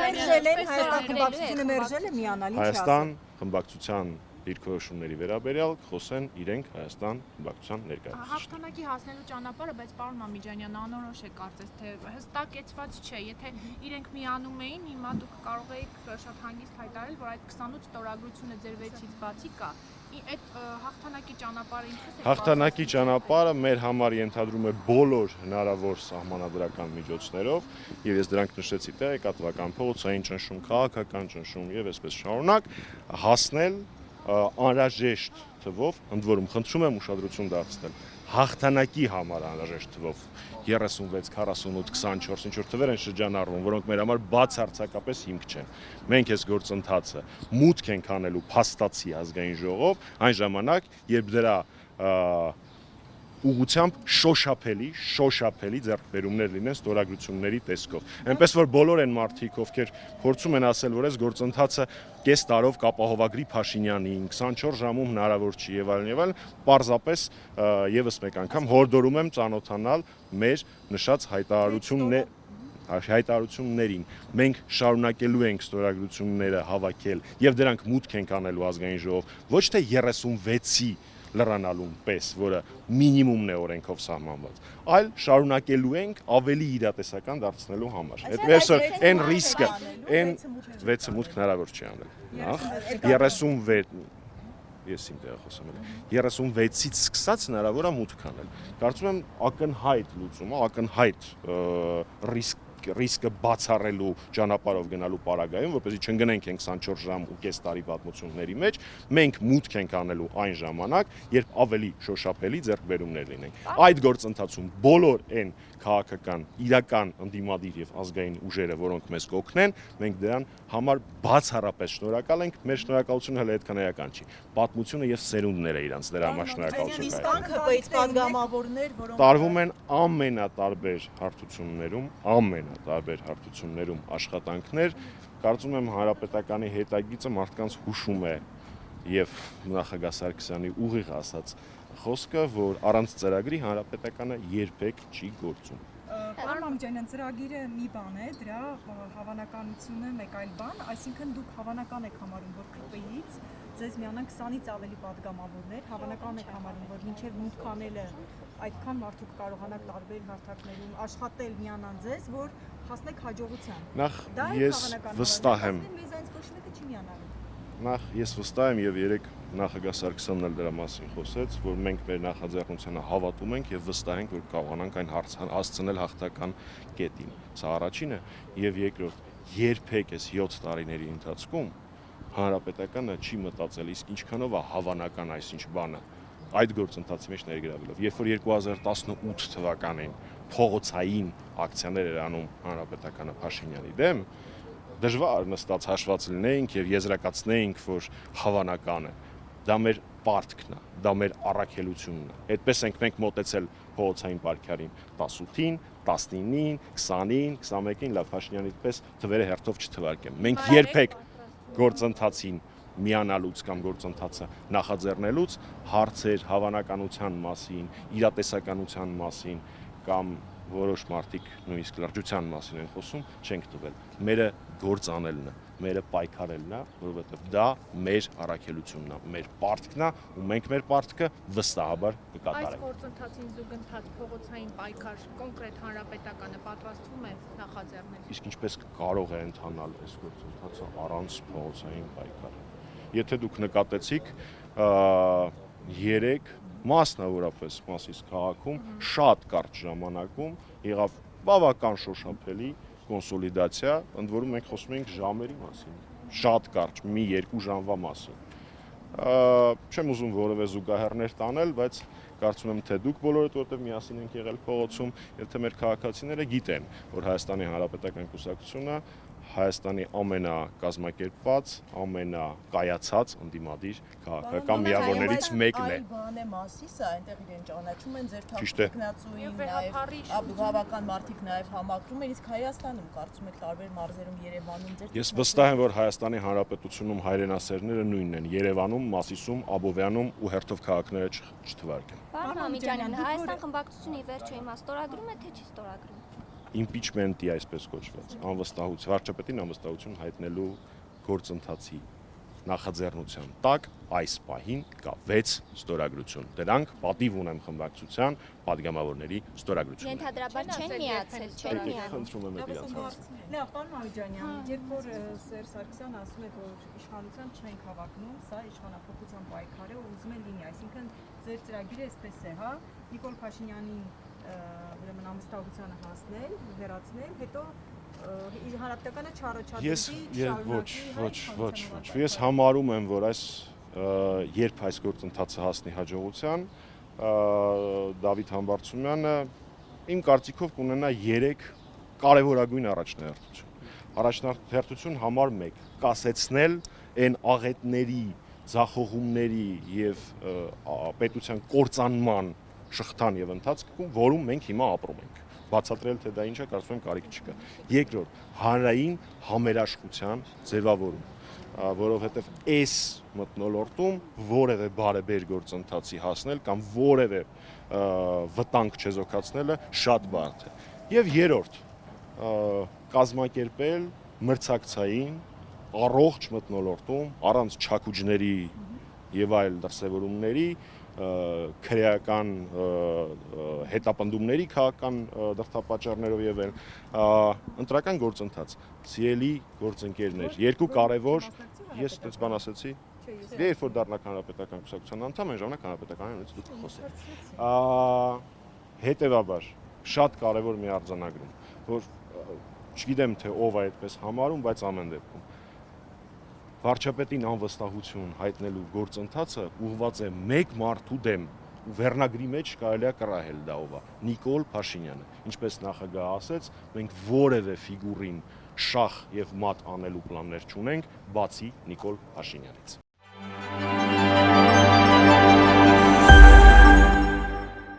Հայաստան խմբակցությունը մերժել է միանալ, ինչ Հայաստան խմբակցության դիրքորոշումների վերաբերյալ խոսեն իրենք Հայաստան խմբակցության ներկայացուցիչները։ Հաղթանակի հասնելու ճանապարհը, բայց պարոն Մամիջանյան, անորոշ է կարծես թե հստակեցված չէ, եթե իրենք միանում էին, հիմա դուք կարող եք շատ հանգիստ հայտարարել, որ այդ 28 ստորագրությունը ձեր վեցից բացի կա։ Այդ հաղթանակի ճանապարհը ինչպես է։ Հաղթանակի ճանապարհը մեր համար ենթադրում է բոլոր հնարավոր սահմանադրական միջոցներով, եւ ես դրանք նշեցի տեղեկատվական, փողոցային ճնշում, քաղաքական ճնշում եւ այսպես շարունակ հասնել անհրաժեշտ թվով, ընդ որում խնդրում եմ ուշադրություն դարձնել, հաղթանակի համար անհրաժեշտ թվով 36, 48, 24, ինչ որ թվեր են շրջանառվում, որոնք մեր համար բացարձակապես հիմք չեն։ Մենք այս գործընթացը մուտք ենք անելու փաստացի ազգային ժողով, այն ժամանակ, երբ դրա ուղղությամբ շոշափելի ձեռքբերումներ լինեն ստորագրությունների տեսքով։ Այնպես որ բոլոր են մարդիկ, ովքեր փորձում են ասել, որ այս գործընթացը կես տարով կապահովագրի Փաշինյանին, 24 ժամում հնարավոր չի եւ այլն, պարզապես եւս մեկ անգամ հորդորում եմ ծանոթանալ մեր նշած հայտարարություններին։ Մենք շարունակելու ենք ստորագրությունները հավաքել եւ դրանք մուտք ենք անելու ազգային ժողով, ոչ թե 36-ի լրանալուն պես, որը մինիմումն է օրենքով սահմանված, այլ շարունակելու ենք ավելի իրատեսական դարձնելու համար։ Այսօր այն ռիսկը, այն 6 մուտք հնարավոր չի անել։ 36 ես իմ տեղը խոսում եմ 36-ից սկսած հնարավոր է մուտք անել։ Կարծում եմ ակնհայտ լուծումը, ակնհայտ ռիսկը բացառելու ճանապարհով գնալու պարագայում, որպեսզի չընկնենք 24 ժամ ու կես տարի պատմությունների մեջ, մենք մուտք ենք անելու այն ժամանակ, երբ ավելի շոշափելի ձեռքբերումներ լինենք։ Այդ գործընթացում բոլոր այն քաղաքական, իրական ընդդիմադիր եւ ազգային ուժերը, որոնք մեզ կօգնեն, մենք դրան համար բացառապես շնորհակալ ենք, մեր շնորհակալությունը հենց այդքան էական չի։ Պատմությունը եւ սերունդները իրանց դրա համար շնորհակալություն կայացնում։ Տարվում են ամենատարբեր հարթություններում աշխատանքներ, կարծում եմ հանրապետականի հետագիծը մարդկանց հուշում է եւ նախագահ Սարգսյանի ուղիղ ասած խոսքը, որ առանց ծրագրի հանրապետականը երբեք չի գործում։ Պարոն Մամիջանյան, ծրագիրը մի բան է, դրա հավանականությունը մեկ այլ բան, այսինքն դուք հավանական եք համարում, որ ԿՊ-ից ձեզ միանան 20-ից ավելի падգամավորներ, հավանական եք համարում, որ մինչև մուտք անելը այդքան մարդու կարողանաք տարբեր հարթակներում աշխատել միանան ձեզ, որ հասնեք հաջողության։ Նախ ես վստահ եմ։ Նախ ես վստահ եմ եւ երեք նախագահ Սարգսյանն էլ դրա մասին խոսեց, որ մենք մեր նախաձեռնությանը հավատում ենք եւ վստահ ենք, որ կարողանանք այն հասցնել հաղթական կետին։ Սա առաջինը եւ երկրորդ, երբեք այս 7 տարիների ընթացքում հանրապետականը չի մտածել իսկ ինչքանով է հավանական այսինչ բանը այդ գործընթացի մեջ ներգրավելով։ Երբ որ 2018 թվականին փողոցային ակցիաներ էր անում հանրապետականը Փաշինյանի դեմ, դժվար նստած հաշված լինեինք եւ եզրակացնեինք, որ հավանական է։ Դա մեր պարտքն է, դա մեր առաքելությունն է։ Այդպես ենք մենք մոտեցել փողոցային պայքարին 18-ին, 19-ին, 20-ին, 21-ին, լավ Փաշինյանի պես թվերը հերթով չթվարկեմ։ Մենք երբեք գործընթացին միանալուց կամ գործընթացը նախաձեռնելուց հարցեր հավանականության մասին, իրատեսականության մասին կամ որոշ մարդիկ նույնիսկ լրջության մասին են խոսում, չենք տվել։ Մերը գործ անելն է, մերը պայքարելն է, որովհետև դա մեր առաքելությունն է, մեր պարտքն է ու մենք մեր պարտքը վստահաբար կկատարենք։ Այս գործընթացին զուգընթաց փողոցային պայքար կոնկրետ հանրապետականը պատրաստվում է նախաձեռնել։ Իսկ ինչպես կարող է ընթանալ այս գործընթացը առանց փողոցային պայքարի։ Եթե դուք նկատեցիք, երեք մասնավորապես Մասիս քաղաքում շատ կարճ ժամանակում եղավ բավական շոշափելի կոնսոլիդացիա, ընդ որում մենք խոսում ենք ժամերի մասին, շատ կարճ, մի 2 ժամվա մասին։ Չեմ ուզում որևէ զուգահեռներ տանել, բայց կարծում եմ թե դուք բոլորդ որտեղ միասին ենք եղել փողոցում, եւ թե մեր քաղաքացիները գիտեն, որ Հայաստանի Հանրապետական Կուսակցությունը Հայաստանի ամենակազմակերպված, ամենակայացած ընդդիմադիր քաղաքական միավորներից մեկն է։ Բան է Մասիսը, այնտեղ իրեն ճանաչում են ձեր թափիկնացուին, նաև բավական մարդիկ նաև համակրում են, իսկ Հայաստանում կարծում եք տարբեր մարզերում Երևանում ձեր։ Ես վստահ եմ, որ Հայաստանի Հանրապետությունում հայրենասերները նույնն են, Երևանում, Մասիսում, Աբովյանում ու հերթով քաղաքները չթվարկեն։ Պարոն Մամիջանյան, Հայաստան խմբակցությունը ի վերջո հիմա ստորագրում է թե չի ստորագրում։ impeachment-ի այսպես կոչված անվստահություն, վարչապետին անվստահություն հայտնելու գործընթացի նախաձեռնության տակ այս պահին կա 6 ստորագրություն։ Դրանք պատիվ ունեմ խմբակցության падգամավորների ստորագրությունները։ Ենթադրաբար չեն միացել, չեն միանում։ Խնդրում եմ իրացած։ Լավ, պարոն Մամիկյանյան, երբ որ Սերժ Սարգսյանը ասում է, որ իշխանության չենք հավակնում, սա իշխանափոխության պայքար է ու ուզում են լինի, այսինքն ձեր ծրագիրը այսպես է, հա, Նիկոլ Փաշինյանին ուրեմն անվստահությանը հասնել, հեռացնել, հետո հանրապետականը ոչ, ես համարում եմ, որ երբ այս գործընթացը հասնի հաջողության, Դավիթ Համբարձումյանը իմ կարծիքով կունենա 3 կարևորագույն առաջնահերթություն։ Առաջնահերթություն համար 1՝ կասեցնել այն աղետների, ձախողումների եւ պետության կործանման շղթան եւ ընթացքում, որում մենք հիմա ապրում ենք։ Բացատրել թե դա ինչ է, կարծում եմ կարիք չկա։ Երկրորդ՝ հանրային համերաշխության ձևավորում, որովհետեւ այս մթնոլորտում որևէ բարեբեր գործընթացի հասնել կամ որևէ վտանգ չեզոքացնելը շատ բարդ է։ Եվ երրորդ՝ կազմակերպել մրցակցային առողջ մթնոլորտում առանց չաքուջների եւ այլ դրսեւորումների քրեական հետապնդումների քաղաքական դրդապատճառներով եւ այլ ընտրական գործընթաց։ Սիրելի գործընկերներ, 2 կարևոր, ես այդպես բան ասեցի, երբ որ դառնաք հանրապետական կուսակցության անդամ, այն ժամանակ հանրապետականից դուք խոսեք։ Հետևաբար շատ կարևոր մի արձանագրում, որ չգիտեմ թե ով է այդպես համարում, բայց ամեն դեպքում վարչապետին անվստահություն հայտնելու գործընթացը ուղղված է մեկ մարդու դեմ ու վերնագրի մեջ կարելի է կռահել դա ով է՝ Նիկոլ Փաշինյանը։ Ինչպես նախագահը ասեց, մենք որևէ ֆիգուրին շախ եւ մատ անելու պլաններ չունենք, բացի Նիկոլ Փաշինյանից։